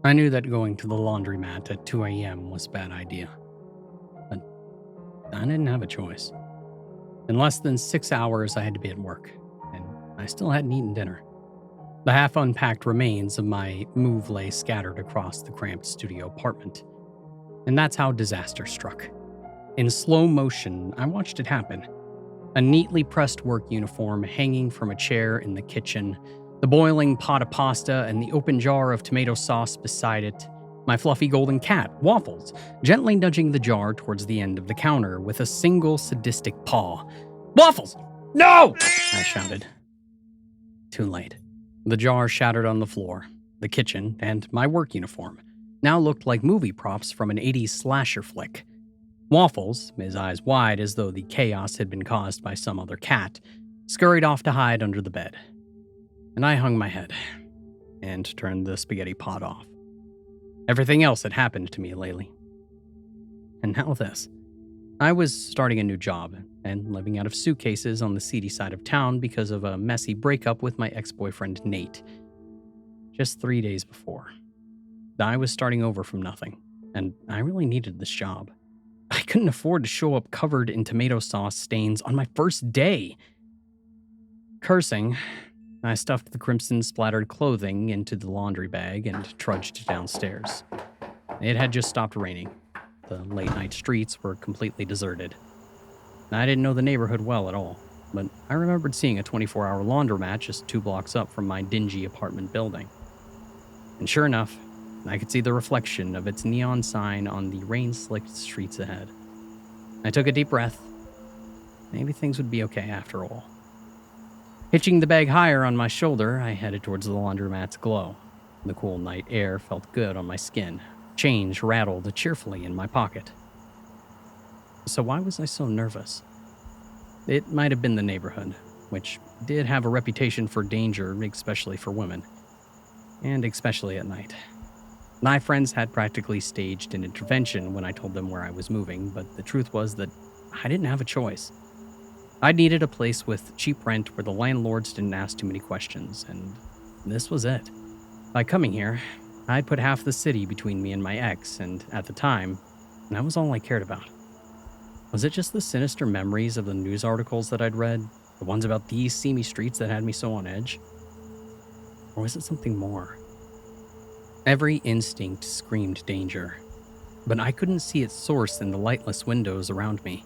I knew that going to the laundromat at 2 a.m. was a bad idea, but I didn't have a choice. In less than 6 hours, I had to be at work, and I still hadn't eaten dinner. The half-unpacked remains of my move lay scattered across the cramped studio apartment. And that's how disaster struck. In slow motion, I watched it happen. A neatly pressed work uniform hanging from a chair in the kitchen, the boiling pot of pasta and the open jar of tomato sauce beside it, my fluffy golden cat, Waffles, gently nudging the jar towards the end of the counter with a single sadistic paw. "Waffles! No!" I shouted. Too late. The jar shattered on the floor. The kitchen, and my work uniform, now looked like movie props from an 80s slasher flick. Waffles, his eyes wide as though the chaos had been caused by some other cat, scurried off to hide under the bed. And I hung my head and turned the spaghetti pot off. Everything else had happened to me lately. And now this. I was starting a new job and living out of suitcases on the seedy side of town because of a messy breakup with my ex-boyfriend Nate. Just 3 days before. I was starting over from nothing, and I really needed this job. I couldn't afford to show up covered in tomato sauce stains on my first day. Cursing, I stuffed the crimson-splattered clothing into the laundry bag and trudged downstairs. It had just stopped raining. The late-night streets were completely deserted. I didn't know the neighborhood well at all, but I remembered seeing a 24-hour laundromat just 2 blocks up from my dingy apartment building. And sure enough, I could see the reflection of its neon sign on the rain-slicked streets ahead. I took a deep breath. Maybe things would be okay after all. Hitching the bag higher on my shoulder, I headed towards the laundromat's glow. The cool night air felt good on my skin. Change rattled cheerfully in my pocket. So why was I so nervous? It might have been the neighborhood, which did have a reputation for danger, especially for women. And especially at night. My friends had practically staged an intervention when I told them where I was moving, but the truth was that I didn't have a choice. I needed a place with cheap rent where the landlords didn't ask too many questions, and this was it. By coming here, I'd put half the city between me and my ex, and at the time, that was all I cared about. Was it just the sinister memories of the news articles that I'd read, the ones about these seamy streets that had me so on edge? Or was it something more? Every instinct screamed danger, but I couldn't see its source in the lightless windows around me.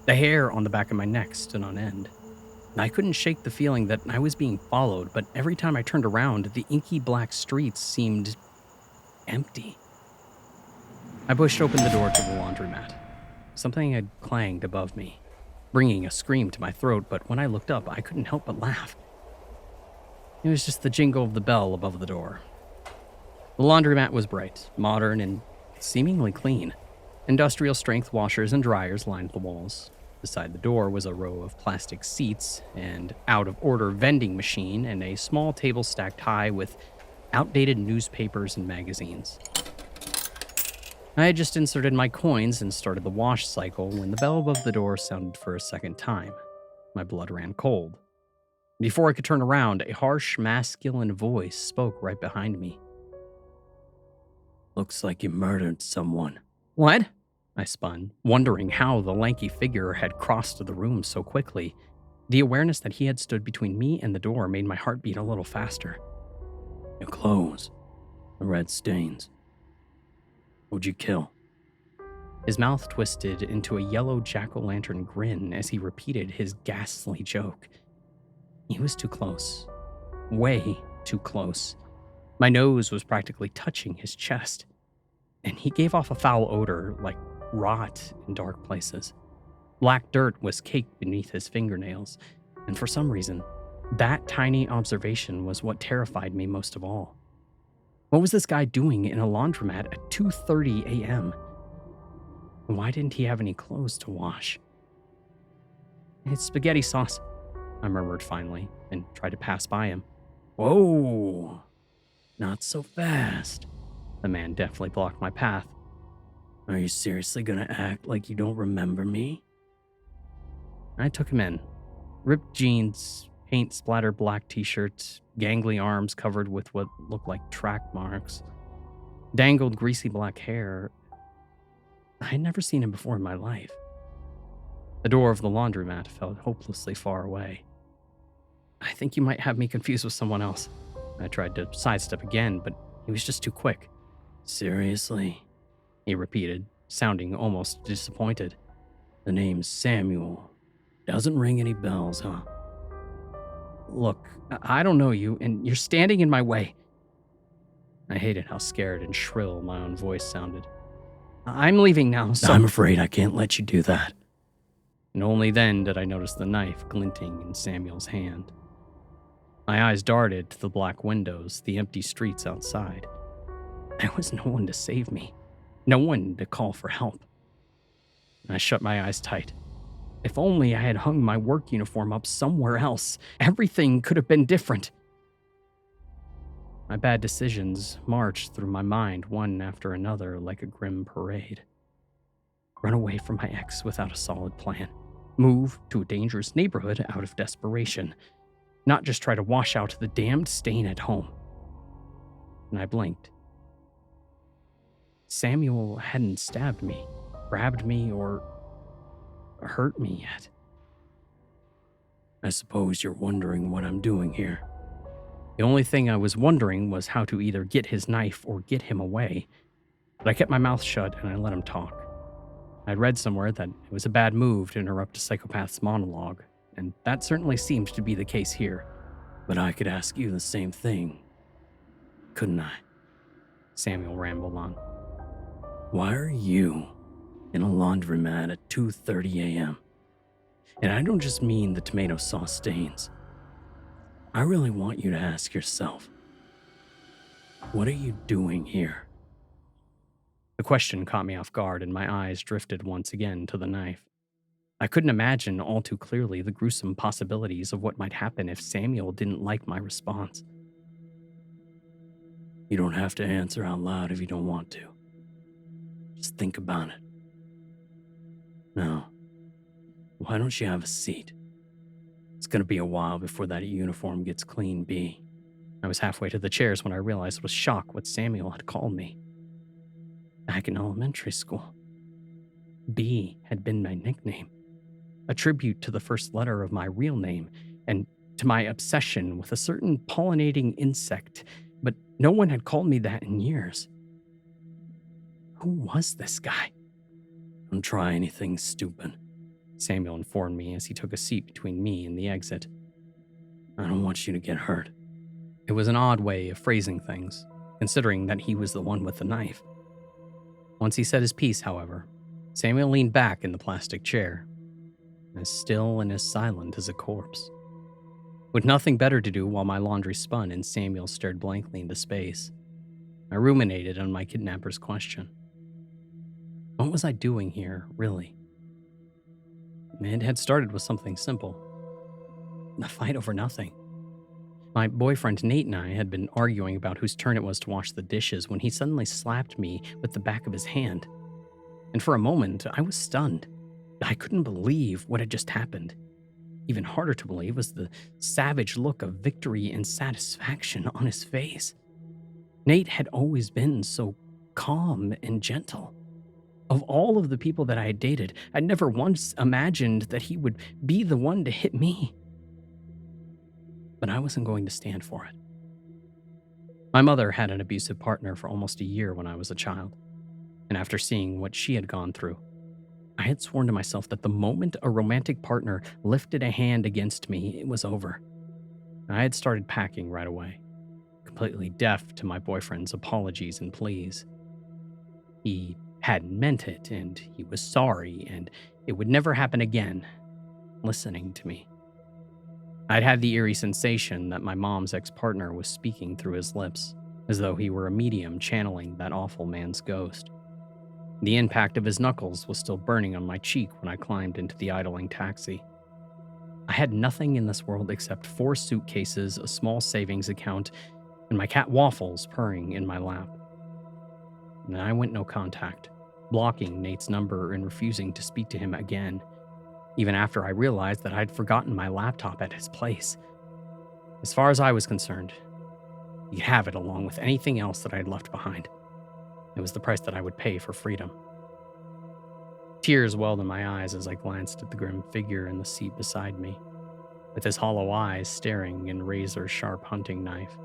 The hair on the back of my neck stood on end. I couldn't shake the feeling that I was being followed, but every time I turned around, the inky black streets seemed empty. I pushed open the door to the laundromat. Something had clanged above me, bringing a scream to my throat, but when I looked up, I couldn't help but laugh. It was just the jingle of the bell above the door. The laundromat was bright, modern, and seemingly clean. Industrial-strength washers and dryers lined the walls. Beside the door was a row of plastic seats, an out-of-order vending machine, and a small table stacked high with outdated newspapers and magazines. I had just inserted my coins and started the wash cycle when the bell above the door sounded for a second time. My blood ran cold. Before I could turn around, a harsh, masculine voice spoke right behind me. "Looks like you murdered someone." "What?" I spun, wondering how the lanky figure had crossed the room so quickly. The awareness that he had stood between me and the door made my heart beat a little faster. "Your clothes. The red stains. Who'd you kill?" His mouth twisted into a yellow jack-o'-lantern grin as he repeated his ghastly joke. He was too close. Way too close. My nose was practically touching his chest, and he gave off a foul odor like rot in dark places. Black dirt was caked beneath his fingernails, and for some reason, that tiny observation was what terrified me most of all. What was this guy doing in a laundromat at 2:30 a.m.? Why didn't he have any clothes to wash? "It's spaghetti sauce," I murmured finally, and tried to pass by him. "Whoa! Not so fast." The man definitely blocked my path. "Are you seriously gonna act like you don't remember me?" I took him in. Ripped jeans, paint-splattered black t-shirt, gangly arms covered with what looked like track marks. Dangled greasy black hair. I had never seen him before in my life. The door of the laundromat felt hopelessly far away. I think you might have me confused with someone else. I tried to sidestep again, but he was just too quick. Seriously? He repeated, sounding almost disappointed. The name's Samuel. Doesn't ring any bells, huh? Look, I don't know you, and you're standing in my way. I hated how scared and shrill my own voice sounded. I'm leaving now, so... I'm afraid I can't let you do that. And only then did I notice the knife glinting in Samuel's hand. My eyes darted to the black windows, the empty streets outside. There was no one to save me, no one to call for help. I shut my eyes tight. If only I had hung my work uniform up somewhere else, everything could have been different. My bad decisions marched through my mind one after another like a grim parade. Run away from my ex without a solid plan. Move to a dangerous neighborhood out of desperation. Not just try to wash out the damned stain at home. And I blinked. Samuel hadn't stabbed me, grabbed me, or hurt me yet. I suppose you're wondering what I'm doing here. The only thing I was wondering was how to either get his knife or get him away. But I kept my mouth shut and I let him talk. I'd read somewhere that it was a bad move to interrupt a psychopath's monologue, and that certainly seemed to be the case here. But I could ask you the same thing, couldn't I? Samuel rambled on. Why are you in a laundromat at 2:30 a.m.? And I don't just mean the tomato sauce stains. I really want you to ask yourself, what are you doing here? The question caught me off guard and my eyes drifted once again to the knife. I couldn't imagine all too clearly the gruesome possibilities of what might happen if Samuel didn't like my response. You don't have to answer out loud if you don't want to. Just think about it. Now, why don't you have a seat? It's gonna be a while before that uniform gets clean, B. I was halfway to the chairs when I realized with shock what Samuel had called me. Back in elementary school, B had been my nickname, a tribute to the first letter of my real name and to my obsession with a certain pollinating insect, but no one had called me that in years. Who was this guy? Don't try anything stupid, Samuel informed me as he took a seat between me and the exit. I don't want you to get hurt. It was an odd way of phrasing things, considering that he was the one with the knife. Once he said his piece, however, Samuel leaned back in the plastic chair, as still and as silent as a corpse. With nothing better to do while my laundry spun and Samuel stared blankly into space, I ruminated on my kidnapper's question. What was I doing here, really? It had started with something simple. A fight over nothing. My boyfriend Nate and I had been arguing about whose turn it was to wash the dishes when he suddenly slapped me with the back of his hand. And for a moment, I was stunned. I couldn't believe what had just happened. Even harder to believe was the savage look of victory and satisfaction on his face. Nate had always been so calm and gentle. Of all of the people that I had dated, I'd never once imagined that he would be the one to hit me. But I wasn't going to stand for it. My mother had an abusive partner for almost a year when I was a child, and after seeing what she had gone through, I had sworn to myself that the moment a romantic partner lifted a hand against me, it was over. I had started packing right away, completely deaf to my boyfriend's apologies and pleas. He hadn't meant it, and he was sorry, and it would never happen again, listening to me. I'd had the eerie sensation that my mom's ex-partner was speaking through his lips, as though he were a medium channeling that awful man's ghost. The impact of his knuckles was still burning on my cheek when I climbed into the idling taxi. I had nothing in this world except 4 suitcases, a small savings account, and my cat Waffles purring in my lap. And I went no contact, blocking Nate's number and refusing to speak to him again, even after I realized that I'd forgotten my laptop at his place. As far as I was concerned, he could have it along with anything else that I had left behind. It was the price that I would pay for freedom. Tears welled in my eyes as I glanced at the grim figure in the seat beside me, with his hollow eyes staring in razor-sharp hunting knife.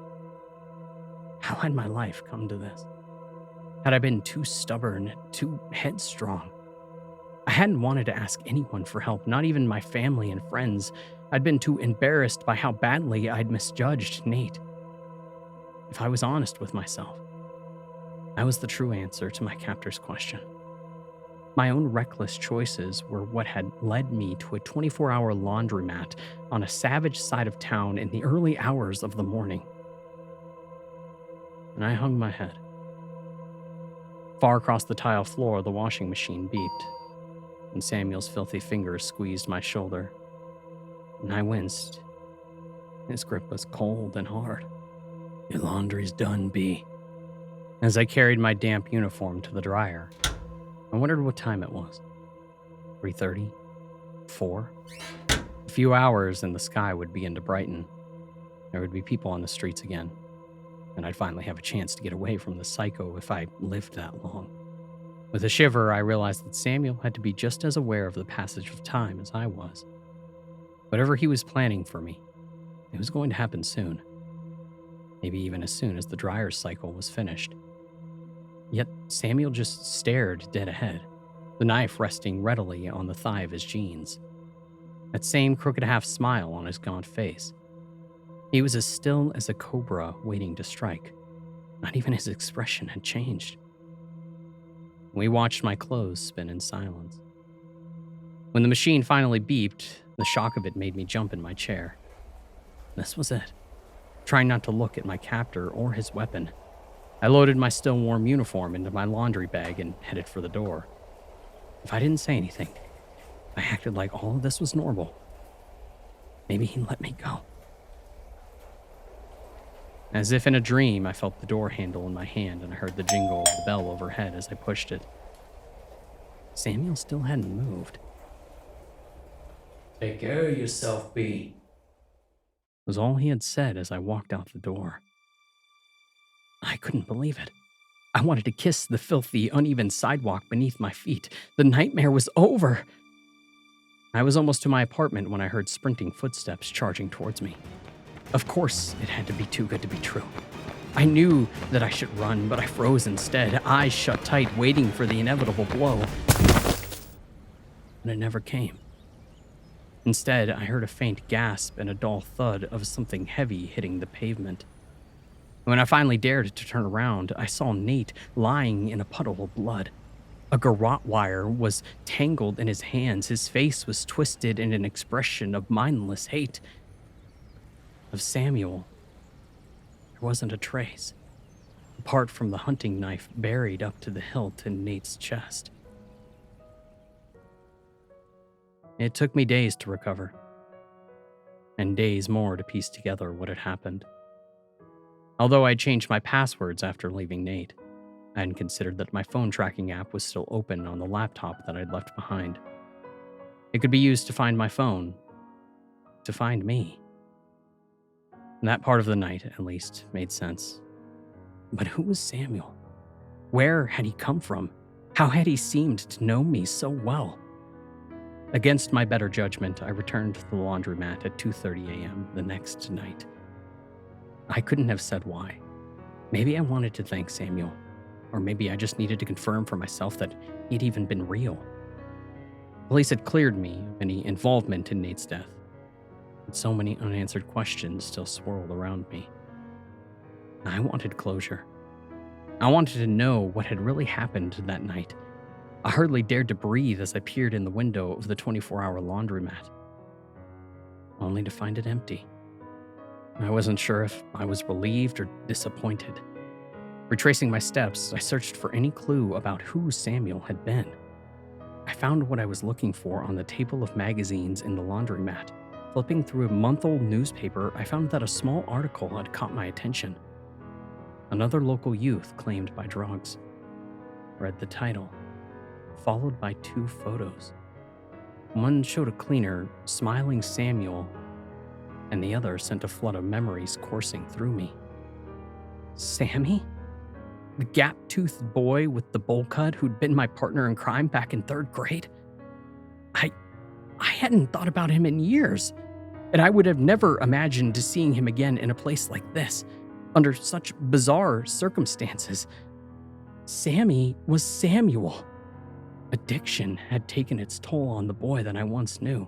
How had my life come to this? Had I been too stubborn, too headstrong? I hadn't wanted to ask anyone for help, not even my family and friends. I'd been too embarrassed by how badly I'd misjudged Nate. If I was honest with myself, I was the true answer to my captor's question. My own reckless choices were what had led me to a 24-hour laundromat on a savage side of town in the early hours of the morning. And I hung my head. Far across the tile floor, the washing machine beeped, and Samuel's filthy fingers squeezed my shoulder. And I winced. His grip was cold and hard. "Your laundry's done, B." As I carried my damp uniform to the dryer, I wondered what time it was. 3:30? 4? A few hours and the sky would begin to brighten. There would be people on the streets again, and I'd finally have a chance to get away from the psycho if I lived that long. With a shiver, I realized that Samuel had to be just as aware of the passage of time as I was. Whatever he was planning for me, it was going to happen soon. Maybe even as soon as the dryer cycle was finished. Yet Samuel just stared dead ahead, the knife resting readily on the thigh of his jeans. That same crooked half smile on his gaunt face. He was as still as a cobra waiting to strike. Not even his expression had changed. We watched my clothes spin in silence. When the machine finally beeped, the shock of it made me jump in my chair. This was it. Trying not to look at my captor or his weapon, I loaded my still warm uniform into my laundry bag and headed for the door. If I didn't say anything, I acted like all of this was normal. Maybe he'd let me go. As if in a dream, I felt the door handle in my hand and I heard the jingle of the bell overhead as I pushed it. Samuel still hadn't moved. "Take care of yourself, B," was all he had said as I walked out the door. I couldn't believe it. I wanted to kiss the filthy, uneven sidewalk beneath my feet. The nightmare was over. I was almost to my apartment when I heard sprinting footsteps charging towards me. Of course, it had to be too good to be true. I knew that I should run, but I froze instead, eyes shut tight, waiting for the inevitable blow. But it never came. Instead, I heard a faint gasp and a dull thud of something heavy hitting the pavement. When I finally dared to turn around, I saw Nate lying in a puddle of blood. A garrote wire was tangled in his hands. His face was twisted in an expression of mindless hate. Of Samuel, there wasn't a trace, apart from the hunting knife buried up to the hilt in Nate's chest. It took me days to recover, and days more to piece together what had happened. Although I changed my passwords after leaving Nate, I hadn't considered that my phone tracking app was still open on the laptop that I'd left behind. It could be used to find my phone, to find me. That part of the night, at least, made sense. But who was Samuel? Where had he come from? How had he seemed to know me so well? Against my better judgment, I returned to the laundromat at 2:30 a.m. the next night. I couldn't have said why. Maybe I wanted to thank Samuel, or maybe I just needed to confirm for myself that he'd even been real. Police had cleared me of any involvement in Nate's death, but so many unanswered questions still swirled around me. I wanted closure. I wanted to know what had really happened that night. I hardly dared to breathe as I peered in the window of the 24-hour laundromat, only to find it empty. I wasn't sure if I was relieved or disappointed. Retracing my steps, I searched for any clue about who Samuel had been. I found what I was looking for on the table of magazines in the laundromat. Flipping through a month-old newspaper, I found that a small article had caught my attention. Another local youth claimed by drugs. Read the title, followed by 2 photos. One showed a cleaner, smiling Samuel, and the other sent a flood of memories coursing through me. Sammy? The gap-toothed boy with the bowl cut who'd been my partner in crime back in 3rd grade? I hadn't thought about him in years, and I would have never imagined seeing him again in a place like this, under such bizarre circumstances. Sammy was Samuel. Addiction had taken its toll on the boy that I once knew.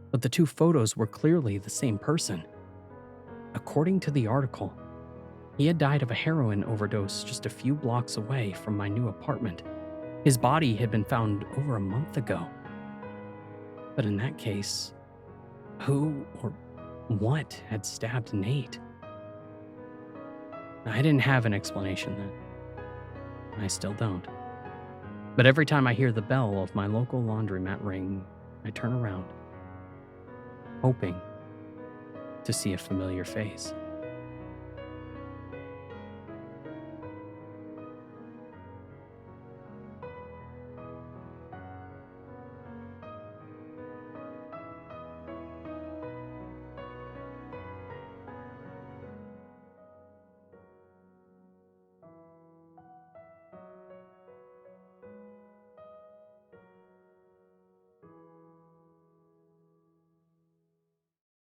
But the 2 photos were clearly the same person. According to the article, he had died of a heroin overdose just a few blocks away from my new apartment. His body had been found over a month ago. But in that case, who or what had stabbed Nate? I didn't have an explanation then. I still don't. But every time I hear the bell of my local laundromat ring, I turn around, hoping to see a familiar face.